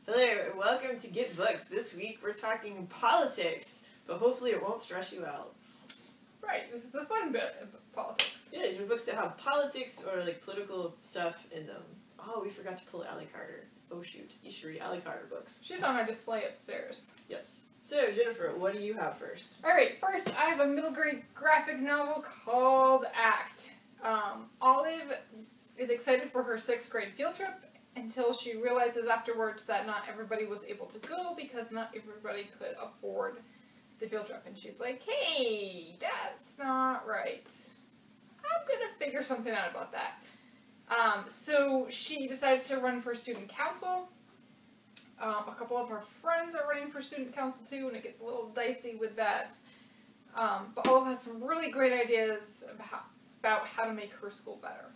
Hello and welcome to Get Booked. This week we're talking politics, but hopefully it won't stress you out. Right, this is the fun bit of politics. Yeah, these are books that have politics or like political stuff in them. Oh, we forgot to pull Allie Carter. Oh shoot, you should read Allie Carter books. She's on our display upstairs. Yes. So Jennifer, what do you have first? Alright, first I have a middle grade graphic novel called Act. Olive is excited for her 6th grade field trip until she realizes afterwards that not everybody was able to go because not everybody could afford the field trip. And she's like, hey, that's not right. I'm going to figure something out about that. So she decides to run for student council. A couple of her friends are running for student council too, and it gets a little dicey with that. But Olive has some really great ideas about how to make her school better.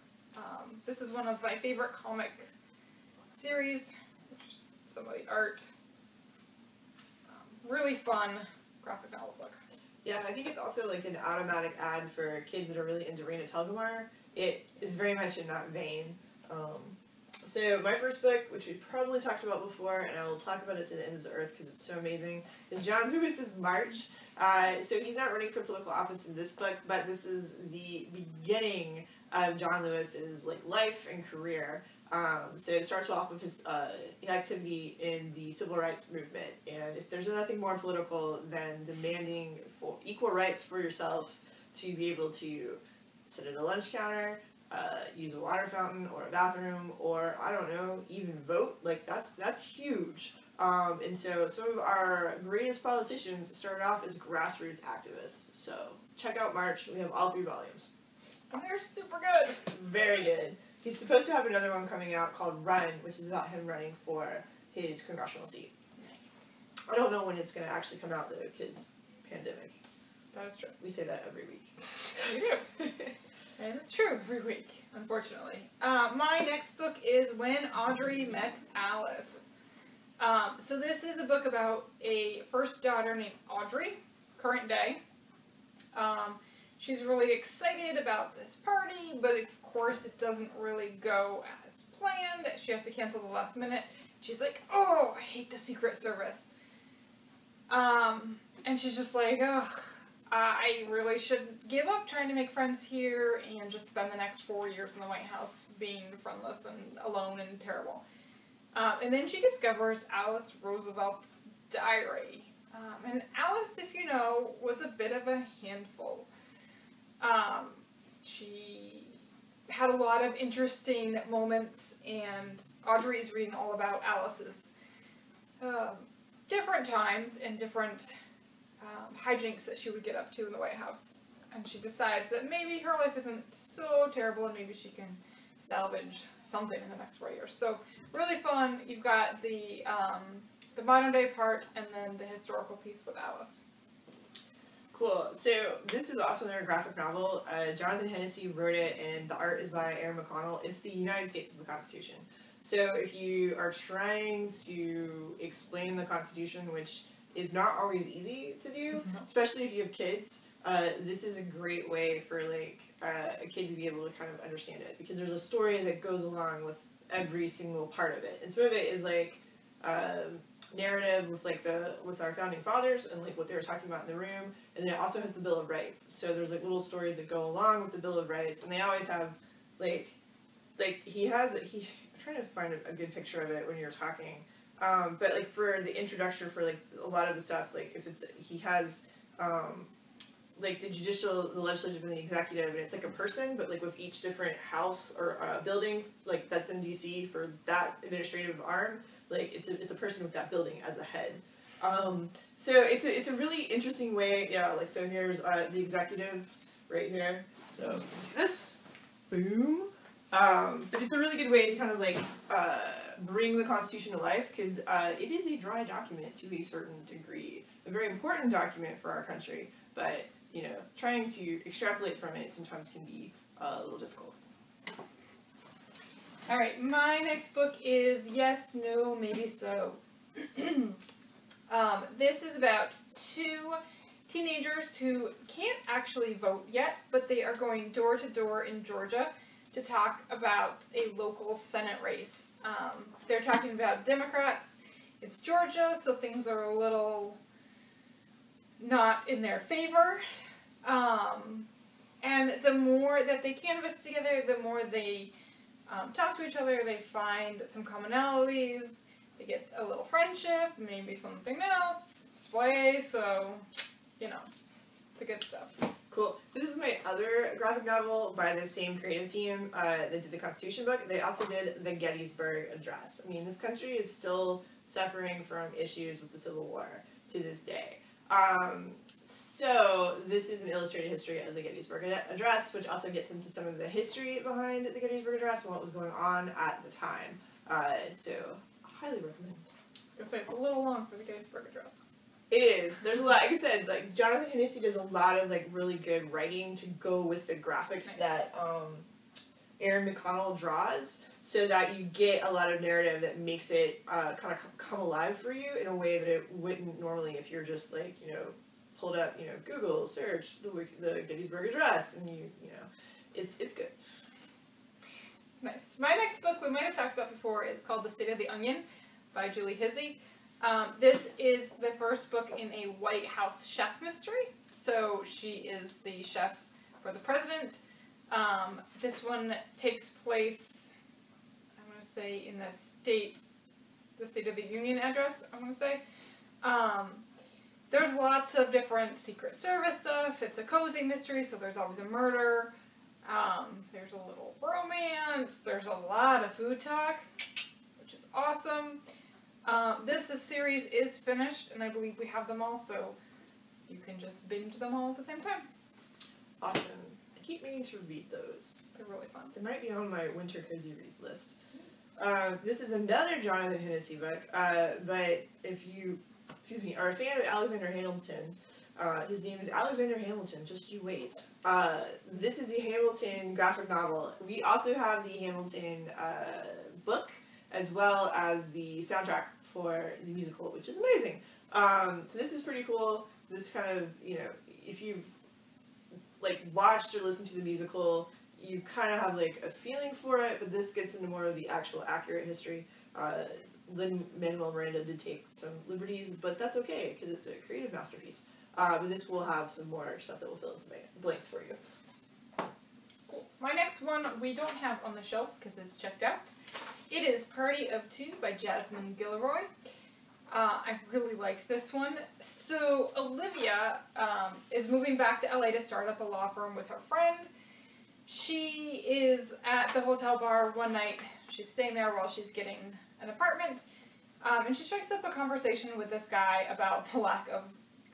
This is one of my favorite comic series, which is some of the art. Really fun graphic novel book. Yeah, I think it's also like an automatic ad for kids that are really into Raina Telgemeier. It is very much in that vein. So my first book, which we probably talked about before, and I will talk about it to the ends of the earth because it's so amazing, is John Lewis's March. So he's not running for political office in this book, but this is the beginning of John Lewis's life and career. So it starts off with his activity in the civil rights movement, and if there's nothing more political than demanding for equal rights for yourself to be able to sit at a lunch counter, use a water fountain or a bathroom, or I don't know, even vote, that's huge. And so some of our greatest politicians started off as grassroots activists. So check out March. We have all 3 volumes. And they're super good. Very good. He's supposed to have another one coming out called Run, which is about him running for his congressional seat. Nice. I don't know when it's going to actually come out, though, because pandemic. That is true. We say that every week. We do. And it's true every week, unfortunately. My next book is When Audrey Met Alice. So this is a book about a first daughter named Audrey, current day. She's really excited about this party, but of course it doesn't really go as planned. She has to cancel the last minute. She's like, oh, I hate the Secret Service. And she's just like, ugh, I really should give up trying to make friends here and just spend the next 4 years in the White House being friendless and alone and terrible. And then she discovers Alice Roosevelt's diary. And Alice, if you know, was a bit of a handful. She had a lot of interesting moments, and Audrey is reading all about Alice's different times and different hijinks that she would get up to in the White House. And she decides that maybe her life isn't so terrible and maybe she can salvage something in the next 4 years. So really fun. You've got the modern day part and then the historical piece with Alice. Cool. So this is also another graphic novel. Jonathan Hennessey wrote it, and the art is by Aaron McConnell. It's the United States of the Constitution. So if you are trying to explain the Constitution, which is not always easy to do, especially if you have kids, this is a great way for a kid to be able to kind of understand it, because there's a story that goes along with every single part of it, and some of it is narrative with our founding fathers and what they were talking about in the room, and then it also has the Bill of Rights. So there's little stories that go along with the Bill of Rights, and they always have I'm trying to find a good picture of it when you're talking. But for the introduction for a lot of the stuff, if it's he has the judicial, the legislative, and the executive, and it's a person, but with each different house or building that's in DC for that administrative arm, it's a person with that building as a head. So it's a really interesting way. Yeah, so here's the executive right here. So see this, boom. But it's a really good way to kind of bring the Constitution to life, because it is a dry document to a certain degree, a very important document for our country, but trying to extrapolate from it sometimes can be a little difficult. Alright, my next book is Yes, No, Maybe So. This is about 2 teenagers who can't actually vote yet, but they are going door to door in Georgia to talk about a local Senate race. They're talking about Democrats It's Georgia, so things are a little not in their favor. And the more that they canvass together, the more they talk to each other, they find some commonalities, they get a little friendship, maybe something else, display, so, you know, the good stuff. Cool. This is my other graphic novel by the same creative team that did the Constitution book. They also did the Gettysburg Address. I mean, this country is still suffering from issues with the Civil War to this day. So this is an illustrated history of the Gettysburg Address, which also gets into some of the history behind the Gettysburg Address and what was going on at the time. So highly recommend. I was gonna say it's a little long for the Gettysburg Address. It is. There's a lot, like I said, like Jonathan Hennessey does a lot of like really good writing to go with the graphics that Aaron McConnell draws, so that you get a lot of narrative that makes it kind of come alive for you in a way that it wouldn't normally if you're just like, you know, pulled up, you know, Google search the Gettysburg Address, and you know, it's good. Nice. My next book we might have talked about before is called The State of the Onion by Julie Hyzy. This is the first book in a White House chef mystery. So she is the chef for the president. This one takes place, I want to say, in the State of the Union address, I want to say. There's lots of different Secret Service stuff. It's a cozy mystery, so there's always a murder. There's a little romance. There's a lot of food talk, which is awesome. This series is finished, and I believe we have them all, so you can just binge them all at the same time. Awesome. I keep meaning to read those. They're really fun. They might be on my winter cozy reads list. This is another Jonathan Hennessey book, but if you, are a fan of Alexander Hamilton, his name is Alexander Hamilton, just you wait. This is the Hamilton graphic novel. We also have the Hamilton book, as well as the soundtrack for the musical, which is amazing. So this is pretty cool. This kind of, you know, if you've like watched or listened to the musical, you kind of have like a feeling for it, but this gets into more of the actual accurate history. Lin-Manuel Miranda did take some liberties, but that's okay, because it's a creative masterpiece. But this will have some more stuff that will fill in some blanks for you. Cool. My next one we don't have on the shelf because it's checked out. It is Party of Two by Jasmine Guillory. I really liked this one. So Olivia is moving back to LA to start up a law firm with her friend. She is at the hotel bar one night. She's staying there while she's getting an apartment. And she strikes up a conversation with this guy about the lack of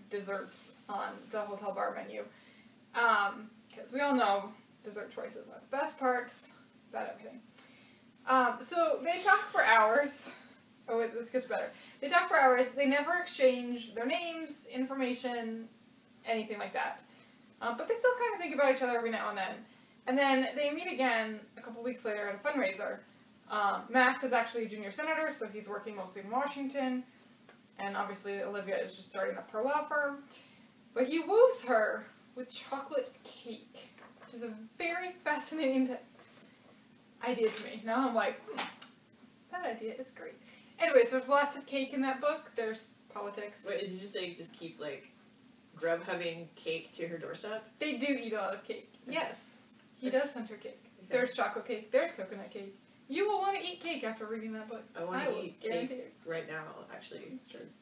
desserts on the hotel bar menu. Because we all know dessert choices are the best parts about everything. So they talk for hours. Oh wait, this gets better. They talk for hours. They never exchange their names, information, anything like that. But they still kind of think about each other every now and then. And then they meet again a couple weeks later at a fundraiser. Max is actually a junior senator, so he's working mostly in Washington. And obviously Olivia is just starting up her law firm. But he woos her with chocolate cake, which is a very fascinating idea to me. Now I'm like, that idea is great. Anyways, there's lots of cake in that book. There's politics. Wait, did you just say just keep like Grubhubbing cake to her doorstep? They do eat a lot of cake. Yes. He does send her cake. Okay. There's chocolate cake. There's coconut cake. You will want to eat cake after reading that book. I want to eat cake right now, actually.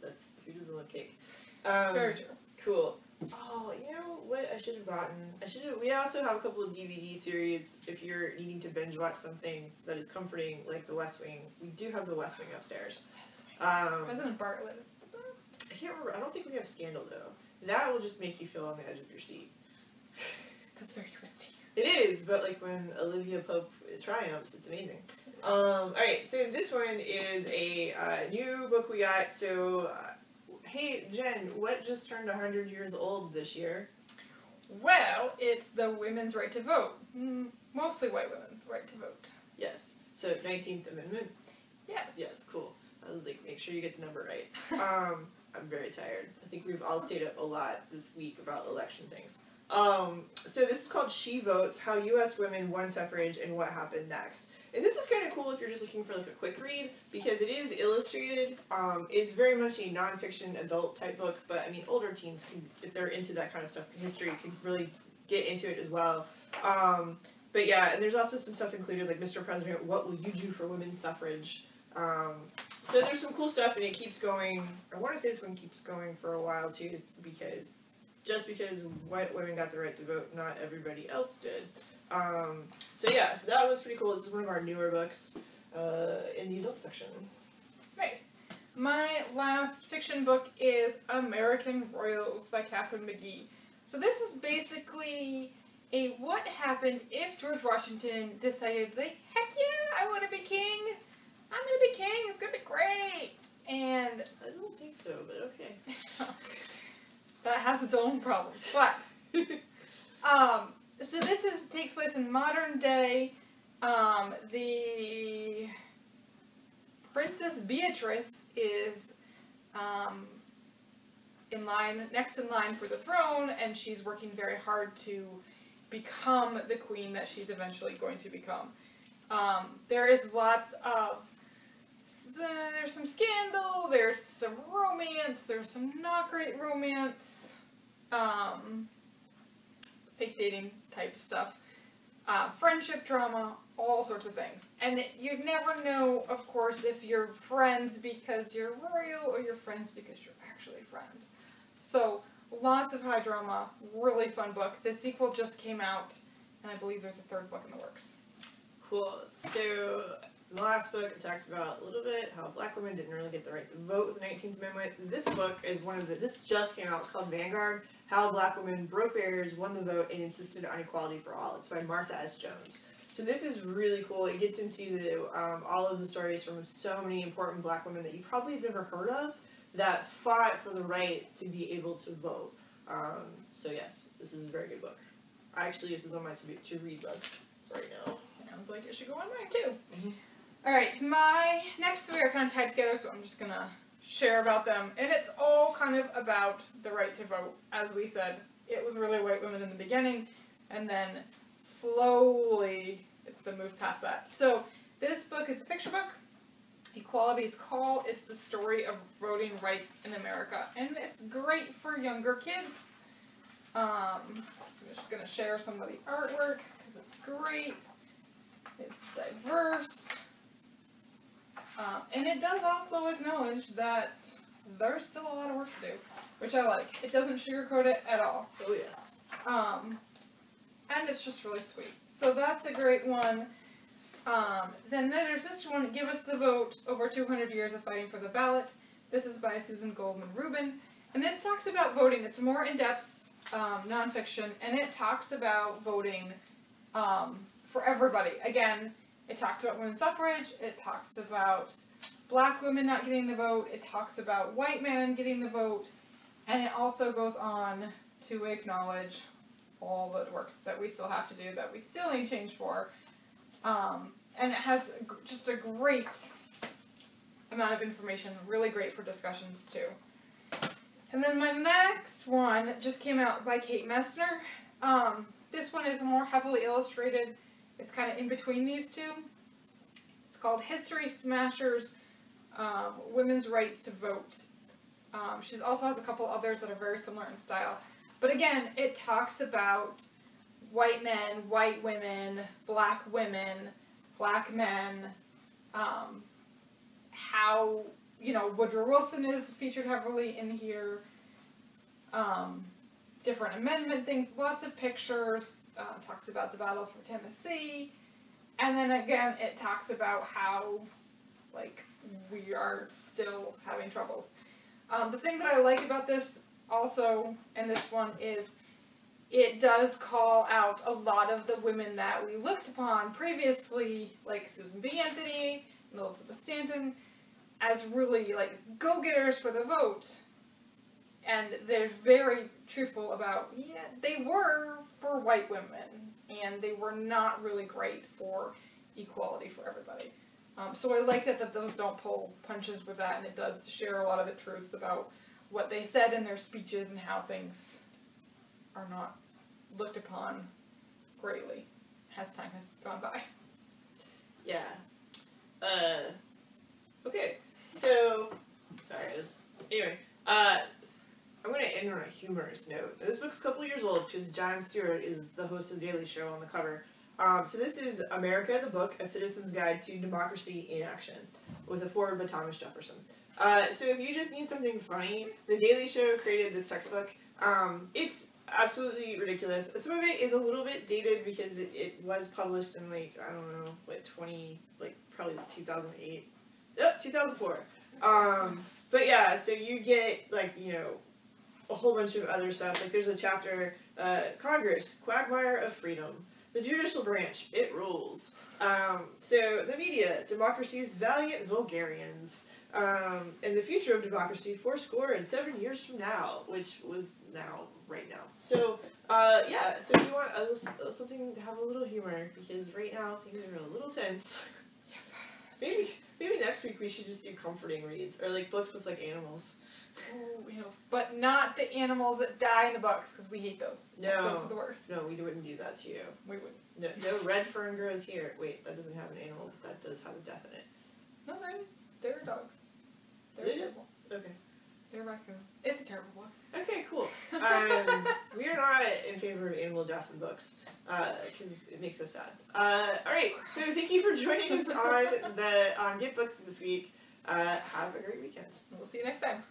That's who doesn't love cake? Very true. Cool. Oh, you know what I should have gotten? We also have a couple of DVD series if you're needing to binge watch something that is comforting, like The West Wing. We do have The West Wing upstairs. President Bartlett is the best. I can't remember. I don't think we have Scandal, though. That will just make you feel on the edge of your seat. That's very twisty. It is, but like when Olivia Pope triumphs, it's amazing. Alright, so this one is a new book we got. So, hey, Jen, what just turned 100 years old this year? Well, it's the women's right to vote. Mostly white women's right to vote. Yes. So, 19th Amendment? Yes. Yes, cool. I was like, make sure you get the number right. I'm very tired. I think we've all stayed up a lot this week about election things. So this is called She Votes, How U.S. Women Won Suffrage and What Happened Next. And this is kind of cool if you're just looking for like a quick read, because it is illustrated. It's very much a nonfiction adult type book, but I mean older teens can, if they're into that kind of stuff, history, can really get into it as well. But yeah, and there's also some stuff included like Mr. President, what will you do for women's suffrage? So there's some cool stuff, and it keeps going. I want to say this one keeps going for a while too, because just because white women got the right to vote, not everybody else did. So yeah, so that was pretty cool. This is one of our newer books in the adult section. Nice. My last fiction book is American Royals by Katharine McGee. So this is basically a what happened if George Washington decided, like, heck yeah, I want to be king. I'm going to be king. It's going to be great. And I don't think so, but okay. That has its own problems. But so this takes place in modern day. The Princess Beatrice is next in line for the throne, and she's working very hard to become the queen that she's eventually going to become. There is lots of there's some scandal, there's some romance, there's some not great romance, fake dating type stuff, friendship drama, all sorts of things. And you'd never know, of course, if you're friends because you're royal or you're friends because you're actually friends. So, lots of high drama, really fun book. The sequel just came out, and I believe there's a third book in the works. Cool. So, in the last book, it talked about a little bit how black women didn't really get the right to vote with the 19th Amendment. This book is this just came out. It's called Vanguard, How Black Women Broke Barriers, Won the Vote, and Insisted on Equality for All. It's by Martha S. Jones. So this is really cool. It gets into all of the stories from so many important black women that you probably have never heard of that fought for the right to be able to vote. So yes, this is a very good book. This is on my to-read list right now. Sounds like it should go on mine too. Mm-hmm. Alright, my next three are kind of tied together, so I'm just going to share about them. And it's all kind of about the right to vote. As we said, it was really white women in the beginning, and then slowly it's been moved past that. So this book is a picture book. Equality's Call. It's the story of voting rights in America. And it's great for younger kids. I'm just going to share some of the artwork because it's great. It's diverse. And it does also acknowledge that there's still a lot of work to do, which I like. It doesn't sugarcoat it at all. Oh yes. And it's just really sweet. So that's a great one. Then there's this one, Give Us the Vote, Over 200 Years of Fighting for the Ballot. This is by Susan Goldman Rubin. And this talks about voting. It's more in-depth nonfiction, and it talks about voting for everybody. Again, it talks about women's suffrage, it talks about black women not getting the vote, it talks about white men getting the vote, and it also goes on to acknowledge all the work that we still have to do, that we still need change for. And it has just a great amount of information, really great for discussions too. And then my next one just came out by Kate Messner. This one is more heavily illustrated. It's kind of in between these two. It's called History Smashers, Women's Right to Vote. She also has a couple others that are very similar in style. But again, it talks about white men, white women, black men, how, Woodrow Wilson is featured heavily in here, different amendment things, lots of pictures, talks about the Battle for Tennessee, and then again, it talks about how, we are still having troubles. The thing that I like about this also, and this one, is it does call out a lot of the women that we looked upon previously, like Susan B. Anthony and Elizabeth Stanton, as really, go-getters for the vote. And they're very truthful about, they were for white women, and they were not really great for equality for everybody. So I like that those don't pull punches with that, and it does share a lot of the truths about what they said in their speeches and how things are not looked upon greatly as time has gone by. Yeah. Okay. So, sorry. Anyway, I'm going to end on a humorous note. This book's a couple years old because Jon Stewart is the host of The Daily Show on the cover. So this is America, the Book, A Citizen's Guide to Democracy in Action, with a foreword by Thomas Jefferson. So if you just need something funny, The Daily Show created this textbook. It's absolutely ridiculous. Some of it is a little bit dated because it was published in, like, I don't know, like probably 2008. Yep, 2004. But yeah, so you get, like, you know, a whole bunch of other stuff. Like, there's a chapter, Congress, Quagmire of Freedom. The Judicial Branch, it rules. So, the media, democracy's valiant vulgarians. And the future of democracy 7 years from now, which was right now. So, yeah, so if you want something to have a little humor, because right now things are a little tense. Maybe next week we should just do comforting reads, or like books with like animals. Oh, animals. But not the animals that die in the books, because we hate those. No. Those are the worst. No, we wouldn't do that to you. We wouldn't. No red fern grows here. Wait, that doesn't have an animal, but that does have a death in it. No, they're dogs. They're terrible. Okay. They're raccoons. It's a terrible book. Okay, cool. We are not in favor of animal death in books, because it makes us sad. Alright, so thank you for joining us on Get Booked this week. Have a great weekend. We'll see you next time.